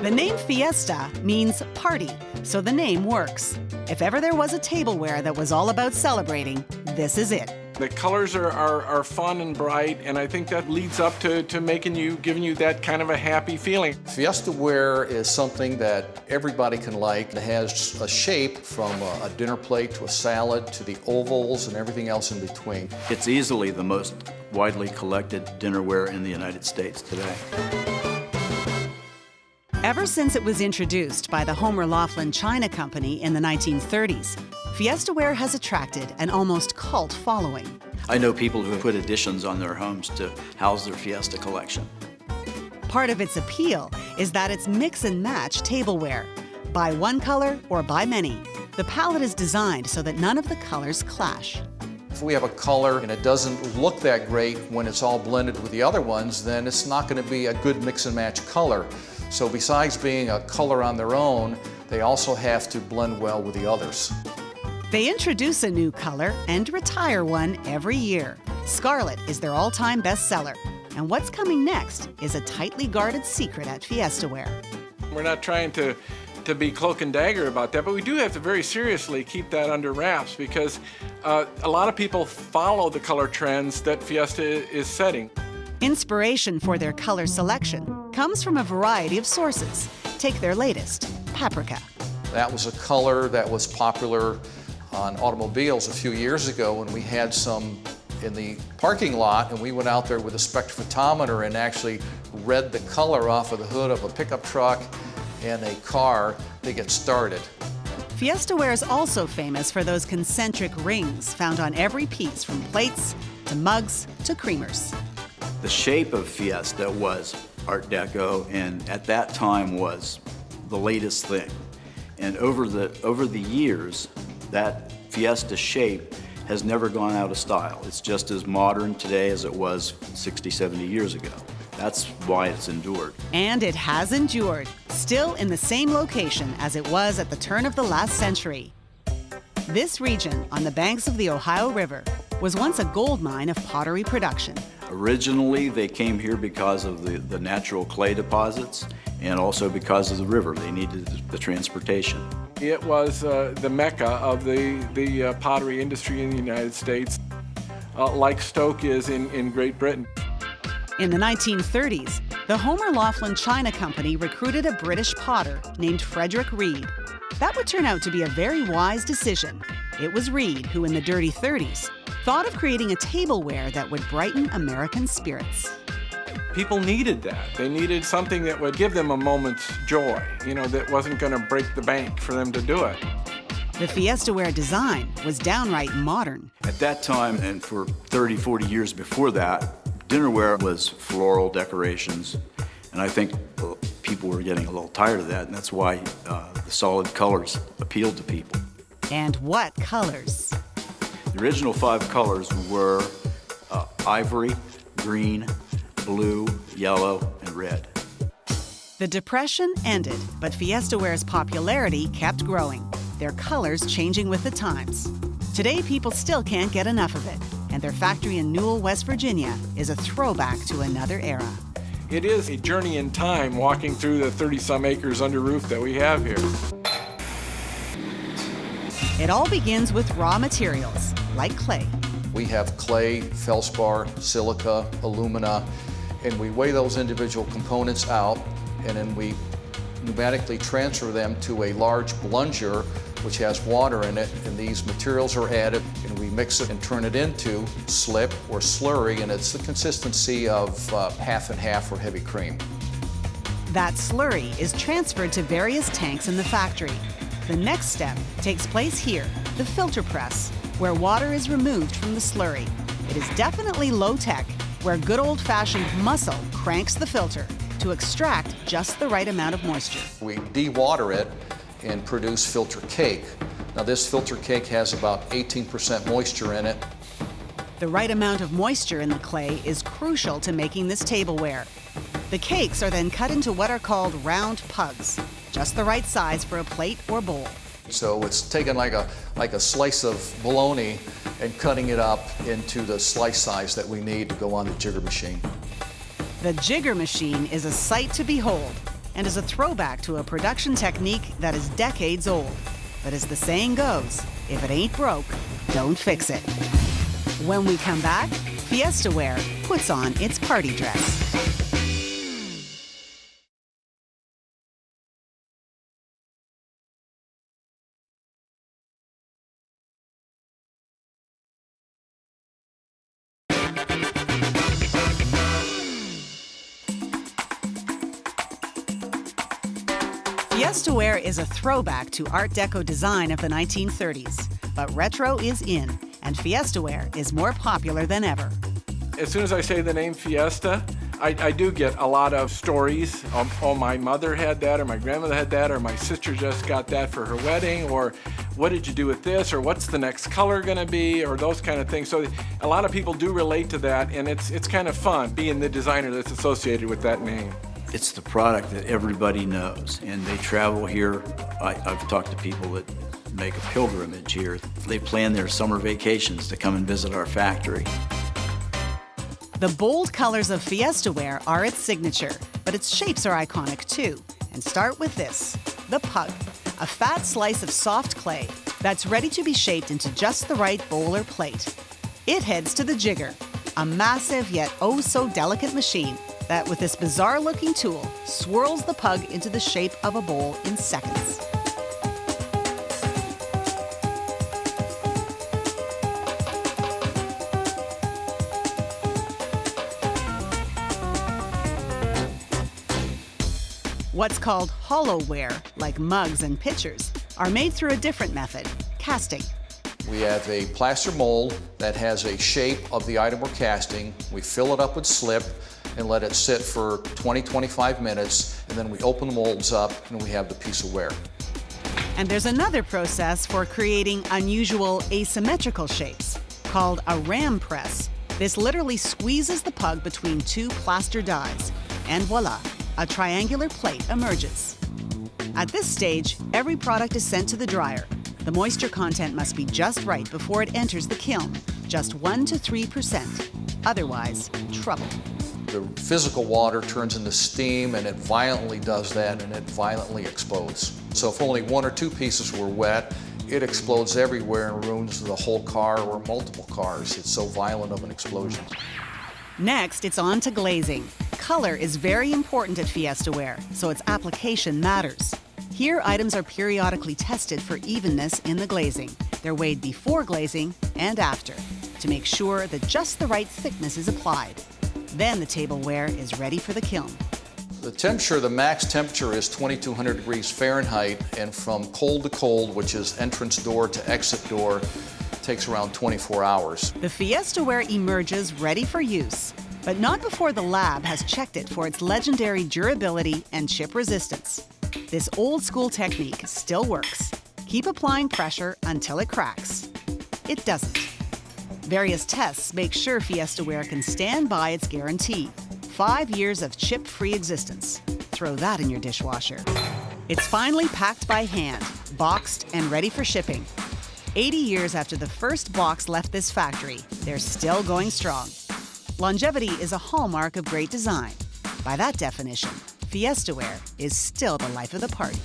The name Fiesta means party, so the name works. If ever there was a tableware that was all about celebrating, this is it. The colors are fun and bright, and I think that leads up to giving you that kind of a happy feeling. Fiestaware is something that everybody can like. It has a shape from a dinner plate to a salad to the ovals and everything else in between. It's easily the most widely collected dinnerware in the United States today. Ever since it was introduced by the Homer Laughlin China Company in the 1930s, Fiestaware has attracted an almost cult following. I know people who put additions on their homes to house their Fiesta collection. Part of its appeal is that it's mix and match tableware. Buy one color or buy many. The palette is designed so that none of the colors clash. If we have a color and it doesn't look that great when it's all blended with the other ones, then it's not going to be a good mix and match color. So besides being a color on their own, they also have to blend well with the others. They introduce a new color and retire one every year. Scarlet is their all-time bestseller. And what's coming next is a tightly guarded secret at Fiestaware. We're not trying to be cloak and dagger about that, but we do have to very seriously keep that under wraps because a lot of people follow the color trends that Fiesta is setting. Inspiration for their color selection comes from a variety of sources. Take their latest, paprika. That was a color that was popular on automobiles a few years ago when we had some in the parking lot, and we went out there with a spectrophotometer and actually read the color off of the hood of a pickup truck and a car to get started. Fiestaware is also famous for those concentric rings found on every piece, from plates to mugs to creamers. The shape of Fiesta was Art Deco, and at that time was the latest thing. And over the years, that Fiesta shape has never gone out of style. It's just as modern today as it was 60, 70 years ago. That's why it's endured. And it has endured, still in the same location as it was at the turn of the last century. This region, on the banks of the Ohio River, was once a gold mine of pottery production. Originally, they came here because of the natural clay deposits and also because of the river. They needed the transportation. It was the mecca of the pottery industry in the United States, like Stoke is in Great Britain. In the 1930s, the Homer Laughlin China Company recruited a British potter named Frederick Reed. That would turn out to be a very wise decision. It was Reed who, in the dirty 30s, thought of creating a tableware that would brighten American spirits. People needed that. They needed something that would give them a moment's joy, that wasn't going to break the bank for them to do it. The Fiestaware design was downright modern. At that time, and for 30, 40 years before that, dinnerware was floral decorations, and I think people were getting a little tired of that, and that's why the solid colors appealed to people. And what colors? The original 5 colors were ivory, green, blue, yellow, and red. The Depression ended, but Fiestaware's popularity kept growing, their colors changing with the times. Today, people still can't get enough of it, and their factory in Newell, West Virginia is a throwback to another era. It is a journey in time walking through the 30-some acres under roof that we have here. It all begins with raw materials, like clay. We have clay, feldspar, silica, alumina, and we weigh those individual components out, and then we pneumatically transfer them to a large plunger which has water in it, and these materials are added, and we mix it and turn it into slip or slurry, and it's the consistency of half and half or heavy cream. That slurry is transferred to various tanks in the factory. The next step takes place here, the filter press, where water is removed from the slurry. It is definitely low-tech, where good old-fashioned muscle cranks the filter to extract just the right amount of moisture. We de-water it and produce filter cake. Now this filter cake has about 18% moisture in it. The right amount of moisture in the clay is crucial to making this tableware. The cakes are then cut into what are called round pugs, just the right size for a plate or bowl. So it's taken like a slice of bologna and cutting it up into the slice size that we need to go on the jigger machine. The jigger machine is a sight to behold. and is a throwback to a production technique that is decades old. But as the saying goes, if it ain't broke, don't fix it. When we come back, Fiestaware puts on its party dress. Fiestaware is a throwback to Art Deco design of the 1930s, but retro is in, and Fiestaware is more popular than ever. As soon as I say the name Fiesta, I do get a lot of stories. Oh, my mother had that, or my grandmother had that, or my sister just got that for her wedding, or what did you do with this, or what's the next color going to be, or those kind of things. So a lot of people do relate to that, and it's kind of fun being the designer that's associated with that name. It's the product that everybody knows, and they travel here. I've talked to people that make a pilgrimage here. They plan their summer vacations to come and visit our factory. The bold colors of Fiestaware are its signature, but its shapes are iconic too. And start with this, the pug, a fat slice of soft clay that's ready to be shaped into just the right bowl or plate. It heads to the jigger, a massive yet oh so delicate machine that, with this bizarre-looking tool, swirls the pug into the shape of a bowl in seconds. What's called hollowware, like mugs and pitchers, are made through a different method, casting. We have a plaster mold that has a shape of the item we're casting. We fill it up with slip and let it sit for 20-25 minutes, and then we open the molds up and we have the piece of ware. And there's another process for creating unusual asymmetrical shapes, called a ram press. This literally squeezes the pug between two plaster dies, and voila, a triangular plate emerges. At this stage, every product is sent to the dryer. The moisture content must be just right before it enters the kiln, just 1 to 3%. Otherwise, trouble. The physical water turns into steam, and it violently does that, and it violently explodes. So if only 1 or 2 pieces were wet, it explodes everywhere and ruins the whole car or multiple cars. It's so violent of an explosion. Next, it's on to glazing. Color is very important at Fiestaware, so its application matters. Here, items are periodically tested for evenness in the glazing. They're weighed before glazing and after to make sure that just the right thickness is applied. Then the tableware is ready for the kiln. The temperature, the max temperature is 2200 degrees Fahrenheit, and from cold to cold, which is entrance door to exit door, takes around 24 hours. The Fiestaware emerges ready for use, but not before the lab has checked it for its legendary durability and chip resistance. This old-school technique still works. Keep applying pressure until it cracks. It doesn't. Various tests make sure Fiestaware can stand by its guarantee. 5 years of chip-free existence. Throw that in your dishwasher. It's finally packed by hand, boxed, and ready for shipping. 80 years after the first box left this factory, they're still going strong. Longevity is a hallmark of great design. By that definition, Fiestaware is still the life of the party.